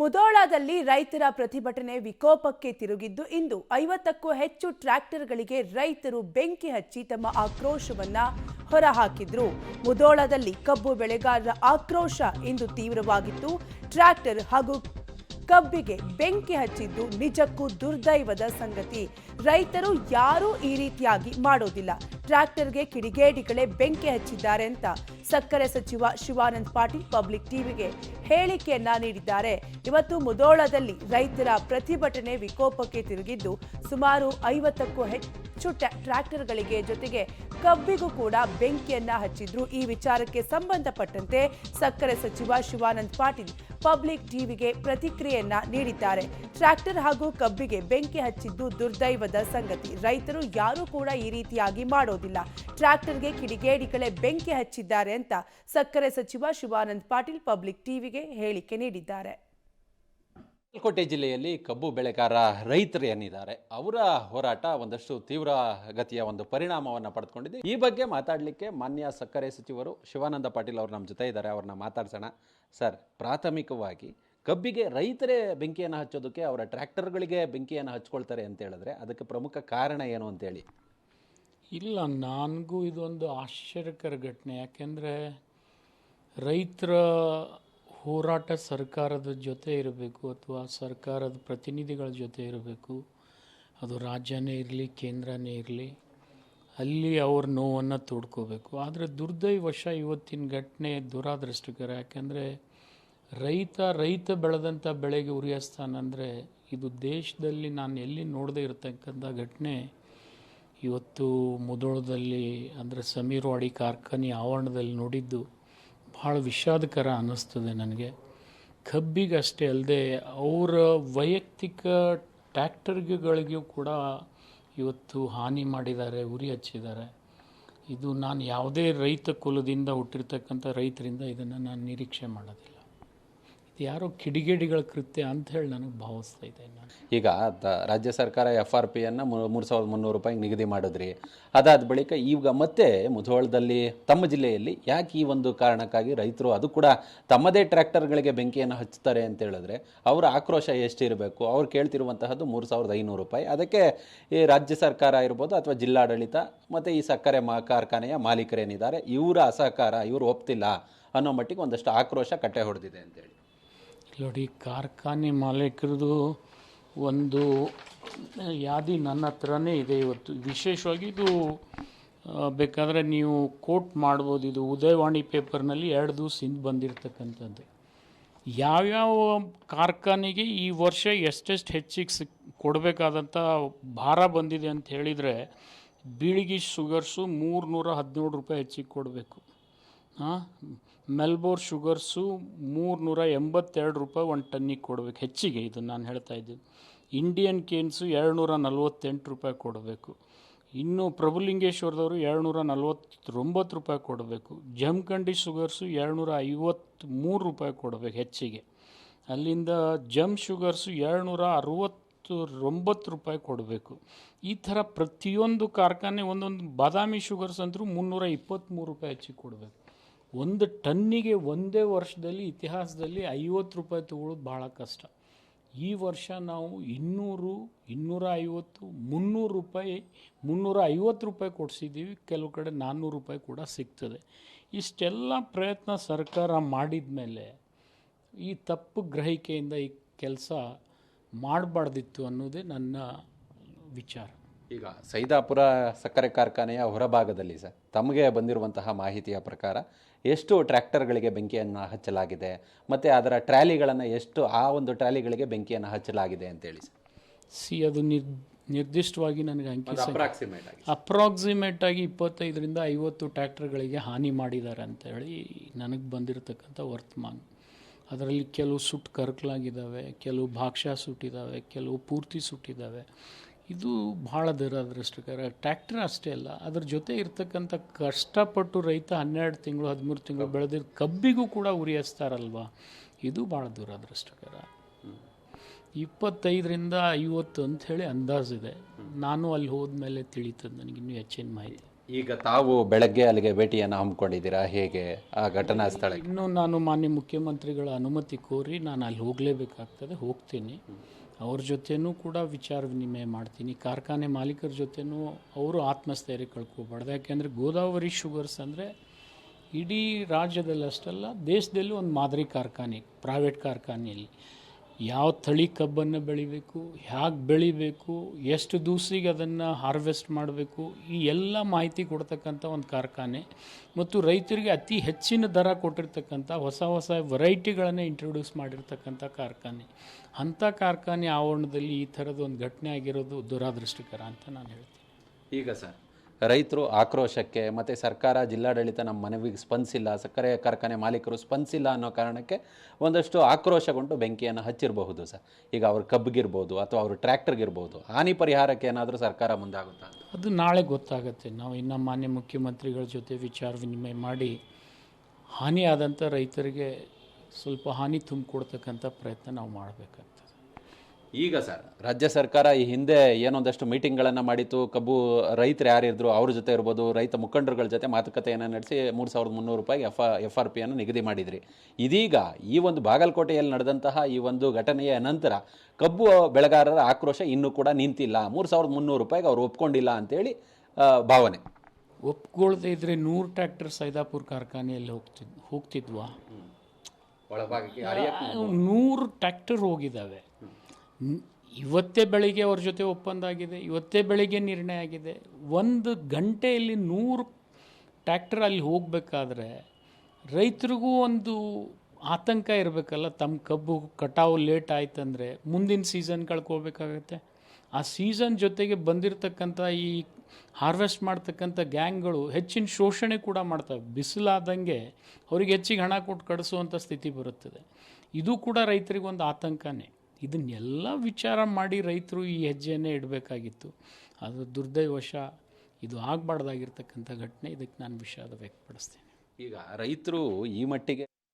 ಮುಧೋಳದಲ್ಲಿ ರೈತರ ಪ್ರತಿಭಟನೆ ವಿಕೋಪಕ್ಕೆ ತಿರುಗಿದ್ದು ಇಂದು 50ಕ್ಕೂ ಹೆಚ್ಚು ಟ್ರ್ಯಾಕ್ಟರ್ಗಳಿಗೆ ರೈತರು ಬೆಂಕಿ ಹಚ್ಚಿ ತಮ್ಮ ಆಕ್ರೋಶವನ್ನ ಹೊರಹಾಕಿದ್ರು. ಮುಧೋಳದಲ್ಲಿ ಕಬ್ಬು ಬೆಳೆಗಾರರ ಆಕ್ರೋಶ ಇಂದು ತೀವ್ರವಾಗಿತ್ತು. ಟ್ರ್ಯಾಕ್ಟರ್ ಹಾಗೂ ಕಬ್ಬಿಗೆ ಬೆಂಕಿ ಹಚ್ಚಿದ್ದು ನಿಜಕ್ಕೂ ದುರ್ದೈವದ ಸಂಗತಿ. ರೈತರು ಯಾರೂ ಈ ರೀತಿಯಾಗಿ ಮಾಡೋದಿಲ್ಲ. ಟ್ರ್ಯಾಕ್ಟರ್ಗೆ ಕಿಡಿಗೇಡಿಗಳೇ ಬೆಂಕಿ ಹಚ್ಚಿದ್ದಾರೆ ಅಂತ ಸಕ್ಕರೆ ಸಚಿವ ಶಿವಾನಂದ ಪಾಟೀಲ್ ಪಬ್ಲಿಕ್ ಟಿವಿಗೆ ಹೇಳಿಕೆಯನ್ನ ನೀಡಿದ್ದಾರೆ. ಇವತ್ತು ಮುಧೋಳದಲ್ಲಿ ರೈತರ ಪ್ರತಿಭಟನೆ ವಿಕೋಪಕ್ಕೆ ತಿರುಗಿದ್ದು ಸುಮಾರು 50ಕ್ಕೂ ಹೆಚ್ಚು ಟ್ರ್ಯಾಕ್ಟರ್ಗಳಿಗೆ ಜೊತೆಗೆ ಕಬ್ಬಿಗೂ ಕೂಡ ಬೆಂಕಿಯನ್ನ ಹಚ್ಚಿದ್ರು. ಈ ವಿಚಾರಕ್ಕೆ ಸಂಬಂಧಪಟ್ಟಂತೆ ಸಕ್ಕರೆ ಸಚಿವ ಶಿವಾನಂದ ಪಾಟೀಲ್ ಪಬ್ಲಿಕ್ ಟಿವಿಗೆ ಪ್ರತಿಕ್ರಿಯೆಯನ್ನ ನೀಡಿದ್ದಾರೆ. ಟ್ರ್ಯಾಕ್ಟರ್ ಹಾಗೂ ಕಬ್ಬಿಗೆ ಬೆಂಕಿ ಹಚ್ಚಿದ್ದು ದುರ್ದೈವದ ಸಂಗತಿ. ರೈತರು ಯಾರೂ ಕೂಡ ಈ ರೀತಿಯಾಗಿ ಮಾಡೋದಿಲ್ಲ. ಟ್ರ್ಯಾಕ್ಟರ್ಗೆ ಕಿಡಿಗೇಡಿಗಳೇ ಬೆಂಕಿ ಹಚ್ಚಿದ್ದಾರೆ ಅಂತ ಸಕ್ಕರೆ ಸಚಿವ ಶಿವಾನಂದ ಪಾಟೀಲ್ ಪಬ್ಲಿಕ್ ಟಿವಿಗೆ ಹೇಳಿಕೆ ನೀಡಿದ್ದಾರೆ. ಬಾಗಲಕೋಟೆ ಜಿಲ್ಲೆಯಲ್ಲಿ ಕಬ್ಬು ಬೆಳೆಗಾರ ರೈತರು ಏನಿದ್ದಾರೆ ಅವರ ಹೋರಾಟ ಒಂದಷ್ಟು ತೀವ್ರ ಗತಿಯ ಒಂದು ಪರಿಣಾಮವನ್ನು ಪಡೆದುಕೊಂಡಿದೆ. ಈ ಬಗ್ಗೆ ಮಾತಾಡಲಿಕ್ಕೆ ಮಾನ್ಯ ಸಕ್ಕರೆ ಸಚಿವರು ಶಿವಾನಂದ ಪಾಟೀಲ್ ಅವರು ನಮ್ಮ ಜೊತೆ ಇದ್ದಾರೆ. ಅವ್ರನ್ನ ಮಾತಾಡ್ಸೋಣ. ಸರ್, ಪ್ರಾಥಮಿಕವಾಗಿ ಕಬ್ಬಿಗೆ ರೈತರೇ ಬೆಂಕಿಯನ್ನು ಹಚ್ಚೋದಕ್ಕೆ ಅವರ ಟ್ರ್ಯಾಕ್ಟರ್ಗಳಿಗೆ ಬೆಂಕಿಯನ್ನು ಹಚ್ಕೊಳ್ತಾರೆ ಅಂತ ಹೇಳಿದ್ರೆ ಅದಕ್ಕೆ ಪ್ರಮುಖ ಕಾರಣ ಏನು ಅಂತೇಳಿ? ಇಲ್ಲ, ನನಗೂ ಇದೊಂದು ಆಶ್ಚರ್ಯಕರ ಘಟನೆ. ಯಾಕೆಂದರೆ ರೈತರ ಹೋರಾಟ ಸರ್ಕಾರದ ಜೊತೆ ಇರಬೇಕು ಅಥವಾ ಸರ್ಕಾರದ ಪ್ರತಿನಿಧಿಗಳ ಜೊತೆ ಇರಬೇಕು. ಅದು ರಾಜ್ಯನೇ ಇರಲಿ, ಕೇಂದ್ರನೇ ಇರಲಿ, ಅಲ್ಲಿ ಅವ್ರ ನೋವನ್ನು ತೋಡ್ಕೋಬೇಕು. ಆದರೆ ದುರ್ದೈವಶ ಇವತ್ತಿನ ಘಟನೆ ದುರಾದೃಷ್ಟಕರ. ಯಾಕೆಂದರೆ ರೈತ ಬೆಳೆದಂಥ ಬೆಳೆಗೆ ಉರಿಯಸ್ತಾನಂದರೆ ಇದು ದೇಶದಲ್ಲಿ ನಾನು ಎಲ್ಲಿ ನೋಡದೇ ಇರತಕ್ಕಂಥ ಘಟನೆ ಇವತ್ತು ಮುಧೋಳದಲ್ಲಿ ಅಂದರೆ ಸಮೀರ್ವಾಡಿ ಕಾರ್ಖಾನೆ ಆವರಣದಲ್ಲಿ ನೋಡಿದ್ದು ಭಾಳ ವಿಷಾದಕರ ಅನ್ನಿಸ್ತದೆ ನನಗೆ. ಕಬ್ಬಿಗಷ್ಟೇ ಅಲ್ಲದೆ ಅವರ ವೈಯಕ್ತಿಕ ಟ್ರ್ಯಾಕ್ಟರ್ಗಳಿಗೂ ಕೂಡ ಇವತ್ತು ಹಾನಿ ಮಾಡಿದ್ದಾರೆ, ಉರಿ ಹಚ್ಚಿದ್ದಾರೆ. ಇದು ನಾನು ಯಾವುದೇ ರೈತ ಕುಲದಿಂದ ಹುಟ್ಟಿರ್ತಕ್ಕಂಥ ರೈತರಿಂದ ಇದನ್ನು ನಾನು ನಿರೀಕ್ಷೆ ಮಾಡೋದಿಲ್ಲ. ಇದು ಯಾರೋ ಕಿಡಿಗೇಡಿಗಳ ಕೃತ್ಯ ಅಂತ ಹೇಳಿ ನನಗೆ ಭಾವಿಸ್ತಾ ಇದೆ. ನಾನು ಈಗ ರಾಜ್ಯ ಸರ್ಕಾರ FRPಯನ್ನು 3,300 ರೂಪಾಯಿಗೆ ನಿಗದಿ ಮಾಡಿದ್ರಿ. ಅದಾದ ಬಳಿಕ ಈಗ ಮತ್ತೆ ಮುಧೋಳದಲ್ಲಿ ತಮ್ಮ ಜಿಲ್ಲೆಯಲ್ಲಿ ಯಾಕೆ ಈ ಒಂದು ಕಾರಣಕ್ಕಾಗಿ ರೈತರು ಅದು ಕೂಡ ತಮ್ಮದೇ ಟ್ರ್ಯಾಕ್ಟರ್ಗಳಿಗೆ ಬೆಂಕಿಯನ್ನು ಹಚ್ತಾರೆ ಅಂತ ಹೇಳಿದ್ರೆ ಅವರ ಆಕ್ರೋಶ ಎಷ್ಟಿರಬೇಕು? ಅವ್ರು ಕೇಳ್ತಿರುವಂತಹದ್ದು 3,500 ರೂಪಾಯಿ. ಅದಕ್ಕೆ ಈ ರಾಜ್ಯ ಸರ್ಕಾರ ಇರ್ಬೋದು ಅಥವಾ ಜಿಲ್ಲಾಡಳಿತ ಮತ್ತು ಈ ಸಕ್ಕರೆ ಕಾರ್ಖಾನೆಯ ಮಾಲೀಕರೇನಿದ್ದಾರೆ ಇವರ ಅಸಹಕಾರ, ಇವರು ಒಪ್ತಿಲ್ಲ ಅನ್ನೋ ಮಟ್ಟಿಗೆ ಒಂದಷ್ಟು ಆಕ್ರೋಶ ಕಟ್ಟೆ ಹೊಡೆದಿದೆ ಅಂತೇಳಿ. ನೋಡಿ, ಕಾರ್ಖಾನೆ ಮಾಲೀಕರದು ಒಂದು ಯಾದಿ ನನ್ನ ಹತ್ರನೇ ಇದೆ ಇವತ್ತು. ವಿಶೇಷವಾಗಿ ಇದು ಬೇಕಾದರೆ ನೀವು ಕೋಟ್ ಮಾಡ್ಬೋದು. ಇದು ಉದಯವಾಣಿ ಪೇಪರ್ನಲ್ಲಿ 2 ದಿವಸ ಹಿಂದೆ ಬಂದಿರತಕ್ಕಂಥದ್ದು. ಯಾವ್ಯಾವ ಕಾರ್ಖಾನೆಗೆ ಈ ವರ್ಷ ಎಷ್ಟೆಷ್ಟು ಹೆಚ್ಚಿಗೆ ಕೊಡಬೇಕಾದಂಥ ಭಾರ ಬಂದಿದೆ ಅಂತ ಹೇಳಿದರೆ ಬೀಳಿಗಿ ಶುಗರ್ಸು 317 ರೂಪಾಯಿ ಹೆಚ್ಚಿಗೆ ಕೊಡಬೇಕು. ಮೆಲ್ಬೋರ್ ಶುಗರ್ಸು 382 ರೂಪಾಯಿ 1 ಟನ್ನಿಗೆ ಕೊಡಬೇಕು ಹೆಚ್ಚಿಗೆ. ಇದು ನಾನು ಹೇಳ್ತಾ ಇದ್ದೀನಿ. ಇಂಡಿಯನ್ ಕೇನ್ಸು 248 ರೂಪಾಯಿ ಕೊಡಬೇಕು. ಇನ್ನು ಪ್ರಭುಲಿಂಗೇಶ್ವರದವರು 249 ರೂಪಾಯಿ ಕೊಡಬೇಕು. ಜಮಖಂಡಿ ಶುಗರ್ಸು 253 ರೂಪಾಯಿ ಕೊಡಬೇಕು ಹೆಚ್ಚಿಗೆ. ಅಲ್ಲಿಂದ ಜಮ್ ಶುಗರ್ಸು 269 ರೂಪಾಯಿ ಕೊಡಬೇಕು. ಈ ಥರ ಪ್ರತಿಯೊಂದು ಕಾರ್ಖಾನೆ ಒಂದೊಂದು. ಬಾದಾಮಿ ಶುಗರ್ಸ್ ಅಂತೂ 323 ರೂಪಾಯಿ ಹೆಚ್ಚಿಗೆ ಕೊಡಬೇಕು. 1 ಟನ್ನಿಗೆ ಒಂದೇ ವರ್ಷದಲ್ಲಿ ಇತಿಹಾಸದಲ್ಲಿ 50 ರೂಪಾಯಿ ತಗೊಳ್ಳೋದು ಭಾಳ ಕಷ್ಟ. ಈ ವರ್ಷ ನಾವು 200, 250, 300 ರೂಪಾಯಿ, 350 ರೂಪಾಯಿ ಕೊಡಿಸಿದ್ದೀವಿ. ಕೆಲವು ಕಡೆ 400 ರೂಪಾಯಿ ಕೂಡ ಸಿಗ್ತದೆ. ಇಷ್ಟೆಲ್ಲ ಪ್ರಯತ್ನ ಸರ್ಕಾರ ಮಾಡಿದ ಮೇಲೆ ಈ ತಪ್ಪು ಗ್ರಹಿಕೆಯಿಂದ ಈ ಕೆಲಸ ಮಾಡಬಾರ್ದಿತ್ತು ಅನ್ನೋದೇ ನನ್ನ ವಿಚಾರ. ಈಗ ಸೈದಾಪುರ ಸಕ್ಕರೆ ಕಾರ್ಖಾನೆಯ ಹೊರಭಾಗದಲ್ಲಿ ಸರ್ ತಮಗೆ ಬಂದಿರುವಂತಹ ಮಾಹಿತಿಯ ಪ್ರಕಾರ ಎಷ್ಟು ಟ್ರ್ಯಾಕ್ಟರ್ಗಳಿಗೆ ಬೆಂಕಿಯನ್ನು ಹಚ್ಚಲಾಗಿದೆ ಮತ್ತು ಅದರ ಟ್ರ್ಯಾಲಿಗಳನ್ನು ಎಷ್ಟು ಆ ಒಂದು ಟ್ರ್ಯಾಲಿಗಳಿಗೆ ಬೆಂಕಿಯನ್ನು ಹಚ್ಚಲಾಗಿದೆ ಅಂತೇಳಿ ಸರ್? ಅದು ನಿರ್ದಿಷ್ಟವಾಗಿ ನನಗೆ ಅಂಕಿ ಅಪ್ರಾಕ್ಸಿಮೇಟ್ ಆಗಿ 25ರಿಂದ 50 ಟ್ರ್ಯಾಕ್ಟರ್ಗಳಿಗೆ ಹಾನಿ ಮಾಡಿದ್ದಾರೆ ಅಂತೇಳಿ ನನಗೆ ಬಂದಿರತಕ್ಕಂಥ ವರ್ತಮಾನ. ಅದರಲ್ಲಿ ಕೆಲವು ಸುಟ್ಟು ಕರಕಲಾಗಿದ್ದಾವೆ, ಕೆಲವು ಭಾಗಶಃ ಸುಟ್ಟಿದ್ದಾವೆ, ಕೆಲವು ಪೂರ್ತಿ ಸುಟ್ಟಿದ್ದಾವೆ. ಇದು ಭಾಳ ದುರದೃಷ್ಟಕರ. ಟ್ರ್ಯಾಕ್ಟರ್ ಅಷ್ಟೇ ಅಲ್ಲ, ಅದ್ರ ಜೊತೆ ಇರ್ತಕ್ಕಂಥ ಕಷ್ಟಪಟ್ಟು ರೈತ 12 ತಿಂಗಳು 13 ತಿಂಗಳು ಬೆಳೆದಿರೋ ಕಬ್ಬಿಗೂ ಕೂಡ ಉರಿಯಿಸ್ತಾರಲ್ವ, ಇದು ಭಾಳ ದುರದೃಷ್ಟಕರ. 25ರಿಂದ 50 ಅಂಥೇಳಿ ಅಂದಾಜಿದೆ. ನಾನು ಅಲ್ಲಿ ಹೋದ್ಮೇಲೆ ತಿಳಿತದೆ ನನಗಿನ್ನೂ ಹೆಚ್ಚಿನ ಮಾಹಿತಿ. ಈಗ ತಾವು ಬೆಳಗ್ಗೆ ಅಲ್ಲಿಗೆ ಭೇಟಿಯನ್ನು ಹಮ್ಮಿಕೊಂಡಿದ್ದೀರಾ, ಹೇಗೆ ಆ ಘಟನಾ ಸ್ಥಳಕ್ಕೆ? ಇನ್ನು ನಾನು ಮಾನ್ಯ ಮುಖ್ಯಮಂತ್ರಿಗಳ ಅನುಮತಿ ಕೋರಿ ನಾನು ಅಲ್ಲಿ ಹೋಗಲೇಬೇಕಾಗ್ತದೆ, ಹೋಗ್ತೀನಿ. ಅವ್ರ ಜೊತೆನೂ ಕೂಡ ವಿಚಾರ ವಿನಿಮಯ ಮಾಡ್ತೀನಿ. ಕಾರ್ಖಾನೆ ಮಾಲೀಕರ ಜೊತೆನೂ ಅವರು ಆತ್ಮಸ್ಥೈರ್ಯ ಕಳ್ಕೊಬಾರ್ದು. ಯಾಕೆಂದರೆ ಗೋದಾವರಿ ಶುಗರ್ಸ್ ಅಂದರೆ ಇಡೀ ರಾಜ್ಯದಲ್ಲಿ ಅಷ್ಟಲ್ಲ, ದೇಶದಲ್ಲೂ ಒಂದು ಮಾದರಿ ಕಾರ್ಖಾನೆ, ಪ್ರೈವೇಟ್ ಕಾರ್ಖಾನೆಯಲ್ಲಿ ಯಾವ ತಳಿ ಕಬ್ಬನ್ನು ಬೆಳಿಬೇಕು, ಹೇಗೆ ಬೆಳಿಬೇಕು, ಎಷ್ಟು ದಿವಸಿಗೆ ಅದನ್ನು ಹಾರ್ವೆಸ್ಟ್ ಮಾಡಬೇಕು, ಈ ಎಲ್ಲ ಮಾಹಿತಿ ಕೊಡ್ತಕ್ಕಂಥ ಒಂದು ಕಾರ್ಖಾನೆ ಮತ್ತು ರೈತರಿಗೆ ಅತಿ ಹೆಚ್ಚಿನ ದರ ಕೊಟ್ಟಿರ್ತಕ್ಕಂಥ ಹೊಸ ಹೊಸ ವೆರೈಟಿಗಳನ್ನು ಇಂಟ್ರೊಡ್ಯೂಸ್ ಮಾಡಿರ್ತಕ್ಕಂಥ ಕಾರ್ಖಾನೆ. ಅಂಥ ಕಾರ್ಖಾನೆ ಆವರಣದಲ್ಲಿ ಈ ಥರದ ಒಂದು ಘಟನೆ ಆಗಿರೋದು ದುರಾದೃಷ್ಟಕರ ಅಂತ ನಾನು ಹೇಳ್ತೀನಿ. ಈಗ ಸರ್, ರೈತರು ಆಕ್ರೋಶಕ್ಕೆ ಮತ್ತು ಸರ್ಕಾರ, ಜಿಲ್ಲಾಡಳಿತ ನಮ್ಮ ಮನವಿಗೆ ಸ್ಪಂದಿಸಿಲ್ಲ, ಸಕ್ಕರೆ ಕಾರ್ಖಾನೆ ಮಾಲೀಕರು ಸ್ಪಂದಿಸಿಲ್ಲ ಅನ್ನೋ ಕಾರಣಕ್ಕೆ ಒಂದಷ್ಟು ಆಕ್ರೋಶಗೊಂಡು ಬೆಂಕಿಯನ್ನು ಹಚ್ಚಿರಬಹುದು ಸರ್. ಈಗ ಅವ್ರ ಕಬ್ಬಿಗಿರ್ಬೋದು ಅಥವಾ ಅವ್ರ ಟ್ರ್ಯಾಕ್ಟರ್ಗಿರ್ಬೋದು, ಹಾನಿ ಪರಿಹಾರಕ್ಕೆ ಏನಾದರೂ ಸರ್ಕಾರ ಮುಂದಾಗುತ್ತಾ? ಅದು ನಾಳೆ ಗೊತ್ತಾಗುತ್ತೆ. ನಾವು ಇನ್ನು ಮಾನ್ಯ ಮುಖ್ಯಮಂತ್ರಿಗಳ ಜೊತೆ ವಿಚಾರ ವಿನಿಮಯ ಮಾಡಿ ಹಾನಿ ಆದಂಥ ರೈತರಿಗೆ ಸ್ವಲ್ಪ ಹಾನಿ ತುಂಬಿಕೊಡ್ತಕ್ಕಂಥ ಪ್ರಯತ್ನ ನಾವು ಮಾಡಬೇಕಾಗ್ತದೆ. ಈಗ ಸರ್, ರಾಜ್ಯ ಸರ್ಕಾರ ಈ ಹಿಂದೆ ಏನೊಂದಷ್ಟು ಮೀಟಿಂಗ್ಗಳನ್ನು ಮಾಡಿತ್ತು, ಕಬ್ಬು ರೈತರು ಯಾರಿದ್ರು ಅವ್ರ ಜೊತೆ ಇರ್ಬೋದು, ರೈತ ಮುಖಂಡರುಗಳ ಜೊತೆ ಮಾತುಕತೆಯನ್ನು ನಡೆಸಿ 3,300 ರೂಪಾಯಿಗೆ FRP ಅನ್ನು ನಿಗದಿ ಮಾಡಿದ್ರಿ. ಇದೀಗ ಈ ಒಂದು ಬಾಗಲಕೋಟೆಯಲ್ಲಿ ನಡೆದಂತಹ ಈ ಒಂದು ಘಟನೆಯ ನಂತರ ಕಬ್ಬು ಬೆಳೆಗಾರರ ಆಕ್ರೋಶ ಇನ್ನೂ ಕೂಡ ನಿಂತಿಲ್ಲ. 3,300 ರೂಪಾಯಿಗೆ ಅವ್ರು ಒಪ್ಕೊಂಡಿಲ್ಲ ಅಂತೇಳಿ ಭಾವನೆ. ಒಪ್ಕೊಳ್ದೇ ಇದ್ದರೆ 100 ಟ್ರ್ಯಾಕ್ಟರ್ ಸೈದಾಪುರ ಕಾರ್ಖಾನೆಯಲ್ಲಿ ಹೋಗ್ತಿದ್ವಾ? 100 ಟ್ರ್ಯಾಕ್ಟರ್ ಹೋಗಿದ್ದಾವೆ. ಇವತ್ತೇ ಬೆಳಿಗ್ಗೆ ಅವ್ರ ಜೊತೆ ಒಪ್ಪಂದ ಆಗಿದೆ, ಇವತ್ತೇ ಬೆಳಿಗ್ಗೆ ನಿರ್ಣಯ ಆಗಿದೆ. 1 ಗಂಟೆಯಲ್ಲಿ 100 ಟ್ರ್ಯಾಕ್ಟರ್ ಅಲ್ಲಿ ಹೋಗಬೇಕಾದ್ರೆ ರೈತರಿಗೂ ಒಂದು ಆತಂಕ ಇರಬೇಕಲ್ಲ. ತಮ್ಮ ಕಬ್ಬು ಕಟಾವು ಲೇಟ್ ಆಯ್ತಂದರೆ ಮುಂದಿನ ಸೀಸನ್ ಕಳ್ಕೊಳ್ಬೇಕಾಗತ್ತೆ. ಆ ಸೀಸನ್ ಜೊತೆಗೆ ಬಂದಿರತಕ್ಕಂಥ ಈ ಹಾರ್ವೆಸ್ಟ್ ಮಾಡ್ತಕ್ಕಂಥ ಗ್ಯಾಂಗ್ಗಳು ಹೆಚ್ಚಿನ ಶೋಷಣೆ ಕೂಡ ಮಾಡ್ತವೆ. ಬಿಸಿಲಾದಂಗೆ ಅವ್ರಿಗೆ ಹೆಚ್ಚಿಗೆ ಹಣ ಕೊಟ್ಟು ಕಳಿಸುವಂಥ ಸ್ಥಿತಿ ಬರುತ್ತದೆ. ಇದು ಕೂಡ ರೈತರಿಗೆ ಒಂದು ಆತಂಕನೇ. ಇದನ್ನೆಲ್ಲ ವಿಚಾರ ಮಾಡಿ ರೈತರು ಈ ಹೆಜ್ಜೆಯನ್ನೇ ಇಡಬೇಕಾಗಿತ್ತು. ಅದು ದುರ್ದೈವಶ ಇದು ಆಗಬಾರ್ದಾಗಿರ್ತಕ್ಕಂಥ ಘಟನೆ. ಇದಕ್ಕೆ ನಾನು ವಿಷಾದ ವ್ಯಕ್ತಪಡಿಸ್ತೇನೆ. ಈಗ ರೈತರು ಈ ಮಟ್ಟಿಗೆ